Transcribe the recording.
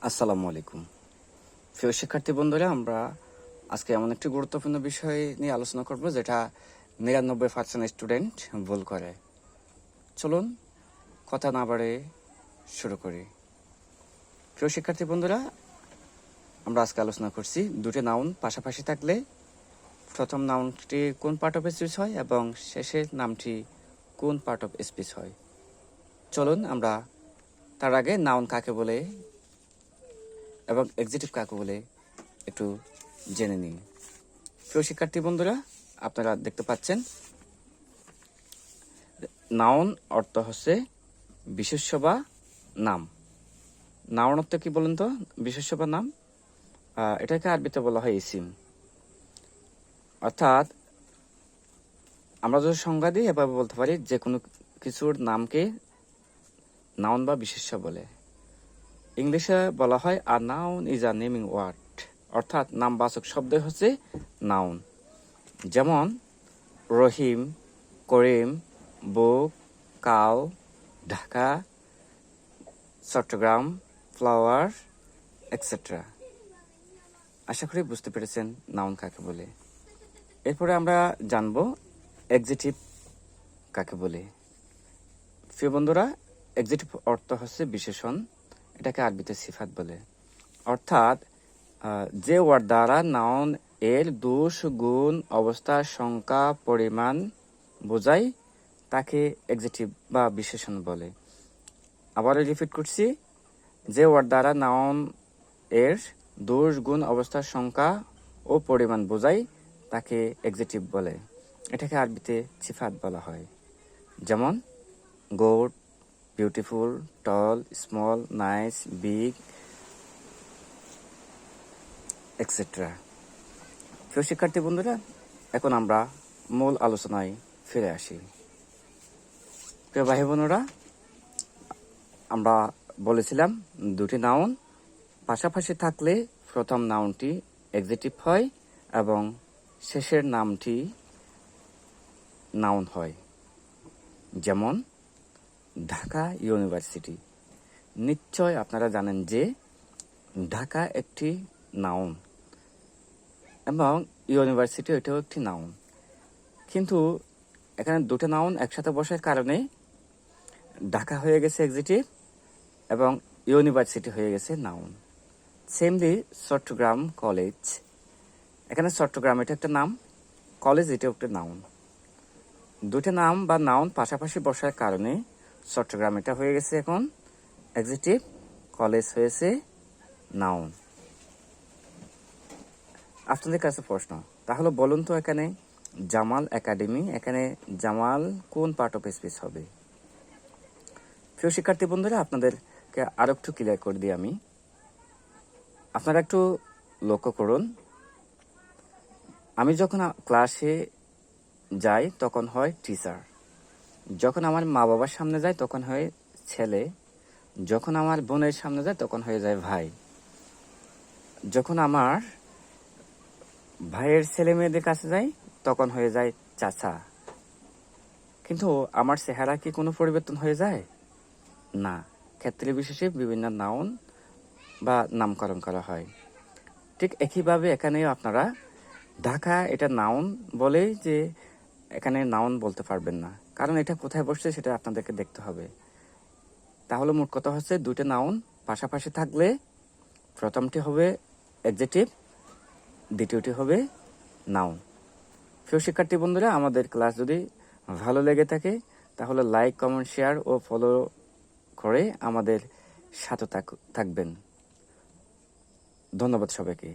আসসালামু আলাইকুম। প্রিয় শিক্ষার্থী বন্ধুরা, আমরা আজকে এমন একটি গুরুত্বপূর্ণ বিষয় নিয়ে আলোচনা করব যেটা 99% স্টুডেন্ট ভুল করে। চলুন কথা না বাড়ে শুরু করি। প্রিয় শিক্ষার্থী বন্ধুরা, আমরা আজকে আলোচনা করছি দুটি নাউন পাশাপাশি থাকলে প্রথম নাউনটি কোন পার্ট অফ স্পিচ হয় এবং শেষের নামটি কোন পার্ট অফ স্পিচ হয়। চলুন আমরা তার আগে নাউন কাকে বলে এবং এক্সিটিভ কাকে বলে একটু জেনে নিই। প্রিয় শিক্ষার্থী বন্ধুরা, আপনারা দেখতে পাচ্ছেন নাউন অর্থ হচ্ছে বিশেষ্য বা নাম। নাউন অর্থ কি বলুন তো? বিশেষ্য বা নাম। এটাকে আরবিতে বলা হয় ইসিম। অর্থাৎ আমরা যদি সংজ্ঞা দিই এভাবে বলতে পারি যে কোনো কিছুর নামকে নাউন বা বিশেষ্য বলে। ইংলিশে বলা হয় a noun is a naming word, অর্থাৎ নামবাচক শব্দ হচ্ছে নাউন। যেমন Rahim, Karim, book, cow, Dhaka, Chittagong, flower, etcetera. আশা করি বুঝতে পেরেছেন নাউন কাকে বলে। এরপরে আমরা জানব এক্সিটিভ কাকে বলে। প্রিয় বন্ধুরা, এক্সিটিভ অর্থ হচ্ছে বিশেষণ, এটাকে আরবিতে সিফাত বলে। অর্থাৎ যে ওয়ার্ড দ্বারা নাউন এর দোষ, গুণ, অবস্থা, সংখ্যা, পরিমাণ বোঝায় তাকে এক্সিটিভ বা বিশেষণ বলে। আবার রিপিট করছি, যে ওয়ার্ড দ্বারা নাউন এর দোষ, গুণ, অবস্থা, সংখ্যা ও পরিমাণ বোঝায় তাকে এক্সিটিভ বলে। এটাকে আরবিতে সিফাত বলা হয়। যেমন গুড, বিউটিফুল, টল, স্মল, নাইস, বিগ, এটসেট্রা। প্রিয় শিক্ষার্থী বন্ধুরা, এখন আমরা মূল আলোচনায় ফিরে আসি। প্রিয় ভাই বোনেরা, আমরা বলেছিলাম দুটি নাউন পাশাপাশি থাকলে প্রথম নাউনটি এক্সিটিভ হয় এবং শেষের নামটি নাউন হয়। যেমন ঢাকা ইউনিভার্সিটি। নিশ্চয় আপনারা জানেন যে ঢাকা একটি নাউন এবং ইউনিভার্সিটি এটাও একটি নাউন, কিন্তু এখানে দুটো নাউন একসাথে বসার কারণে ঢাকা হয়ে গেছে এক্সিটিভ এবং ইউনিভার্সিটি হয়ে গেছে নাউন। সেমলি চট্টগ্রাম কলেজ, এখানে চট্টগ্রাম এটা একটা নাম, কলেজ এটাও একটা নাউন। দুটো নাম বা নাউন পাশাপাশি বসার কারণে চট্টগ্রাম এটা হয়ে গেছে এখন এক্সিটিভ, কলেজ হয়েছে নাউন। আপনাদের কাছে প্রশ্ন, তাহলে বলুন তো এখানে জামাল একাডেমি, এখানে জামাল কোন পার্ট অফ স্পিচ হবে? প্রিয় শিক্ষার্থী বন্ধুরা, আপনাদেরকে আরো একটু ক্লিয়ার করে দিই আমি। আপনারা একটু লক্ষ্য করুন, আমি যখন ক্লাসে যাই তখন হয় টিচার, যখন আমার মা বাবার সামনে যাই তখন হয় ছেলে, যখন আমার বোনের সামনে যায় তখন হয়ে যায় ভাই, যখন আমার ভাইয়ের ছেলে মেয়েদের কাছে যাই তখন হয়ে যায় চাচা। কিন্তু আমার চেহারা কি কোনো পরিবর্তন হয়ে যায়? না, ক্ষেত্রে বিশেষে বিভিন্ন নাউন বা নামকরণ করা হয়। ঠিক একইভাবে এখানেও আপনারা ঢাকা এটা নাউন বলেই যে এখানে নাউন বলতে পারবেন না, কারণ এটা কোথায় বসছে সেটা আপনাদেরকে দেখতে হবে। তাহলে মোট কথা হচ্ছে দুটো নাউন পাশাপাশি থাকলে প্রথমটি হবে অ্যাডজেক্টিভ, দ্বিতীয়টি হবে নাউন। প্রিয় শিক্ষার্থী বন্ধুরা, আমাদের ক্লাস যদি ভালো লেগে থাকে তাহলে লাইক, কমেন্ট, শেয়ার ও ফলো করে আমাদের সাথে থাকবেন। ধন্যবাদ সবাইকে।